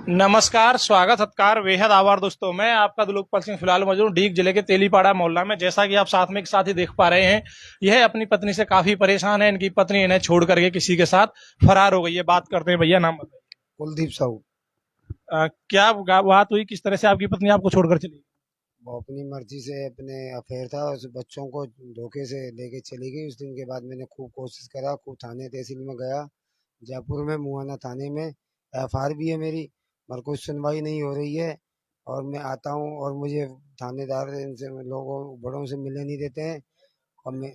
नमस्कार, स्वागत सत्कार बेहद आभार दोस्तों। मैं आपका दिलोकपाल सिंह फिलहाल मौजूद हूं डीग जिले के तेलीपाड़ा मोहल्ला में। जैसा कि आप साथ में एक साथ ही देख पा रहे हैं, यह अपनी पत्नी से काफी परेशान है। इनकी पत्नी इन्हें छोड़ करके किसी के साथ फरार हो गई है। बात करते हैं, भैया नाम बताइए। कुलदीप साहू। क्या बात हुई, किस तरह से आपकी पत्नी आपको छोड़कर चली? वो अपनी मर्जी से अपने अफेयर था, उस बच्चों को धोखे से लेके चली गई। उस दिन के बाद मैंने खूब कोशिश करा, खूब थाने तहसील में गया, जयपुर में मुआना थाने में एफआईआर भी है मेरी, मगर कोई सुनवाई नहीं हो रही है। और मैं आता हूँ और मुझे थानेदार इनसे लोगों बड़ों से मिलने नहीं देते हैं। और मैं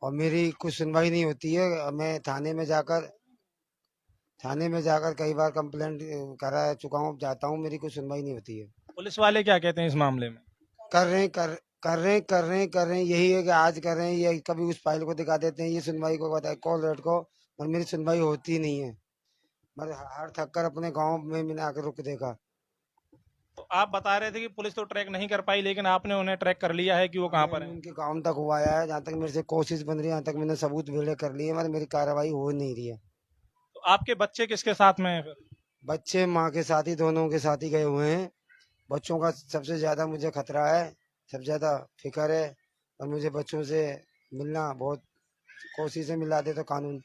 और मेरी कुछ सुनवाई नहीं होती है। मैं थाने में जाकर कई बार कंप्लेंट करा चुका हूँ, जाता हूँ, मेरी कोई सुनवाई नहीं होती है। पुलिस वाले क्या कहते हैं इस मामले में? कर रहे हैं कर कर रहे हैं, यही है कि आज कर रहे हैं, ये कभी उस फाइल को दिखा देते हैं, ये सुनवाई को बताए कॉल रेट को, और मेरी सुनवाई होती नहीं है। मैं हार थक कर अपने गांव में मैंने आकर रुक देखा। तो आप बता रहे थे कि पुलिस तो ट्रैक नहीं कर पाई, लेकिन आपने उन्हें ट्रैक कर लिया है कि वो कहाँ पर है? उनके गांव तक हुआ है, जहाँ तक मेरे से कोशिश बन रही है, यहाँ तक मैंने सबूत भेड़े कर लिए, मगर मेरी कार्रवाई हो नहीं रही है। तो आपके बच्चे किसके साथ में है फिर? बच्चे माँ के साथ ही, दोनों के साथ ही गए हुए हैं। बच्चों का सबसे ज्यादा मुझे खतरा है, सबसे ज्यादा फिक्र है। और मुझे बच्चों से मिलना बहुत, कोशिश से मिला दे तो कानून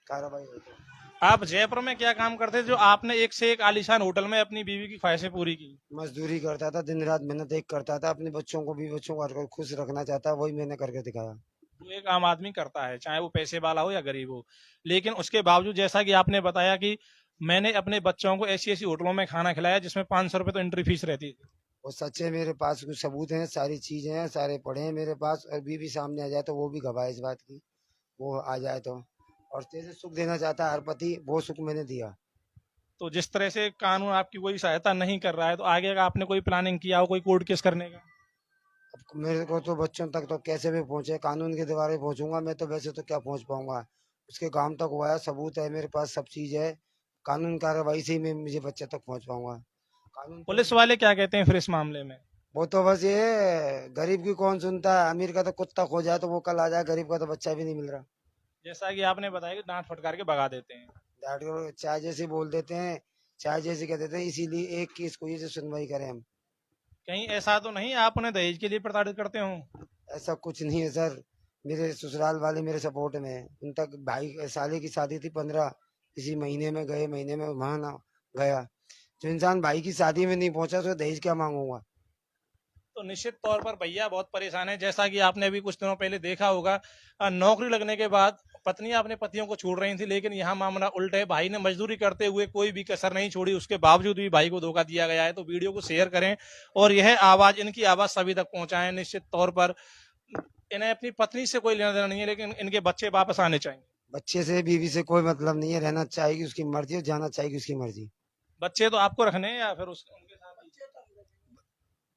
कार्रवाई होती। आप जयपुर में क्या काम करते थे जो आपने एक से एक आलीशान होटल में अपनी बीवी की ख्वाहिशें पूरी की? मजदूरी करता था, दिन रात मेहनत एक करता था, अपने बच्चों को भी, बच्चों को हर कोई खुश रखना चाहता, वही मैंने करके दिखाया। जो एक आम आदमी करता है, चाहे वो पैसे वाला हो या गरीब हो। लेकिन उसके बावजूद जैसा कि आपने बताया कि मैंने अपने बच्चों को ऐसी ऐसी होटलों में खाना खिलाया जिसमें 500 रुपए तो एंट्री फीस रहती थी। वो सच है, मेरे पास कुछ सबूत हैं, सारी चीजें हैं, सारे पढ़े हैं मेरे पास। और भी सामने आ जाए तो वो भी गवाह है इस बात की, वो आ जाए तो। और जैसे सुख देना चाहता है हर पति, वो सुख मैंने दिया। तो जिस तरह से कानून आपकी कोई सहायता नहीं कर रहा है, तो आगे का आपने कोई प्लानिंग किया हो, कोई कोर्ट केस करने का? अब मेरे को तो बच्चों तक तो कैसे भी पहुंचे, कानून के द्वारा पहुंचूंगा मैं तो, वैसे तो क्या पहुंच पाऊंगा। उसके गांव तक हुआ है, सबूत है मेरे पास, सब चीज है। कानून कार्रवाई से ही मैं मुझे बच्चे तक पहुंच पाऊंगा। कानून तो, पुलिस वाले क्या कहते हैं फिर इस मामले में? वो तो बस ये है, गरीब की कौन सुनता है। अमीर का तो कुत्ता खो जाए तो वो कल आ जाए, गरीब का तो बच्चा भी नहीं मिल रहा। जैसा कि आपने बताया कि डांट फटकार के भगा देते हैं। डॉक्टर चाय जैसे बोल देते हैं, चाय जैसे कह देते हैं, इसीलिए एक केस को ये से सुनवाई करें हम। कहीं ऐसा तो नहीं आप उन्हें दहेज के लिए प्रताड़ित करते हो? ऐसा कुछ नहीं है सर, मेरे ससुराल वाले मेरे सपोर्ट में हैं। उन तक भाई साले की शादी थी 15 इसी महीने में, गए महीने में वहां ना गया। जो इंसान भाई की शादी में नहीं पहुंचा तो दहेज क्या मांगूंगा। तो निश्चित तौर पर भैया बहुत परेशान है। जैसा कि आपने अभी कुछ दिनों पहले देखा होगा, नौकरी लगने के बाद पत्नियां अपने पतियों को छोड़ रही थी, लेकिन यहाँ मामला उल्टा है। भाई ने मजदूरी करते हुए कोई भी कसर नहीं छोड़ी, उसके बावजूद भी भाई को धोखा दिया गया है। तो वीडियो को शेयर करें और यह आवाज, इनकी आवाज सभी तक पहुंचाएं। निश्चित तौर पर इन्हें अपनी पत्नी से कोई लेना देना नहीं है, लेकिन इनके बच्चे वापस आने चाहिए। बच्चे से बीवी से कोई मतलब नहीं है, रहना चाहिए उसकी मर्जी और जाना चाहिए उसकी मर्जी। बच्चे तो आपको रखने हैं या फिर उनके साथ ही?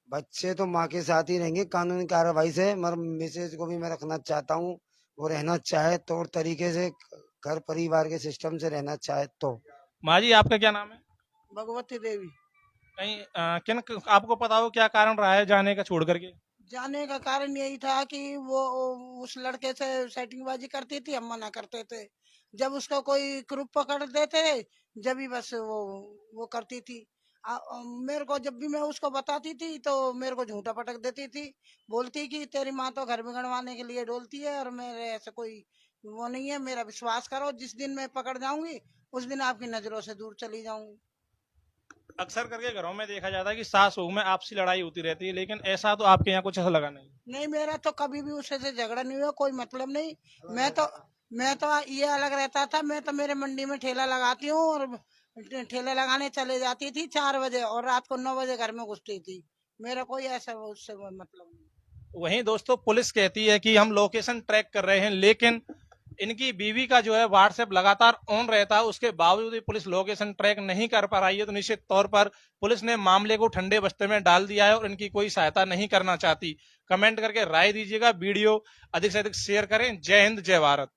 बच्चे तो माँ के साथ ही रहेंगे कानूनी कार्रवाई से, मगर मिसेज को भी मैं रखना चाहता हूँ। वो रहना चाहे तो, और तरीके से घर परिवार के सिस्टम से रहना चाहे तो। माँ जी, आपका क्या नाम है? भगवती देवी। कहीं किन आपको पता हो क्या कारण रहा है जाने का छोड़ करके? जाने का कारण यही था कि वो उस लड़के से सेटिंगबाजी करती थी, हम मना करते थे। जब उसका कोई ग्रुप पकड़ देते, जब ही बस वो करती थी। मेरे को जब भी मैं उसको बताती थी तो मेरे को झूठा पटक देती थी, बोलती कि तेरी माँ तो घर में गणवाने के लिए डोलती है, और मेरे ऐसे कोई वो नहीं है, मेरा विश्वास करो, जिस दिन मैं पकड़ जाऊंगी उस दिन आपकी नजरों से दूर चली जाऊंगी। अक्सर करके घरों में देखा जाता है कि सास बहू में आपसी लड़ाई होती रहती है, लेकिन ऐसा तो आपके यहाँ कुछ ऐसा लगा नहीं। नहीं, मेरा तो कभी भी उससे से झगड़ा नहीं हुआ, कोई मतलब नहीं। मैं तो मैं तो ये अलग रहता था। मैं तो मेरे मंडी में ठेला लगाती हूँ, और ठेले लगाने चले जाती थी 4 बजे, और रात को 9 बजे घर में घुसती थी। मेरा कोई ऐसा उससे मतलब नहीं। वहीं दोस्तों, पुलिस कहती है कि हम लोकेशन ट्रैक कर रहे हैं, लेकिन इनकी बीवी का जो है व्हाट्सएप लगातार ऑन रहता है, उसके बावजूद भी पुलिस लोकेशन ट्रैक नहीं कर पा रही है। तो निश्चित तौर पर पुलिस ने मामले को ठंडे बस्ते में डाल दिया है और इनकी कोई सहायता नहीं करना चाहती। कमेंट करके राय दीजिएगा, वीडियो अधिक से अधिक शेयर करें। जय हिंद, जय भारत।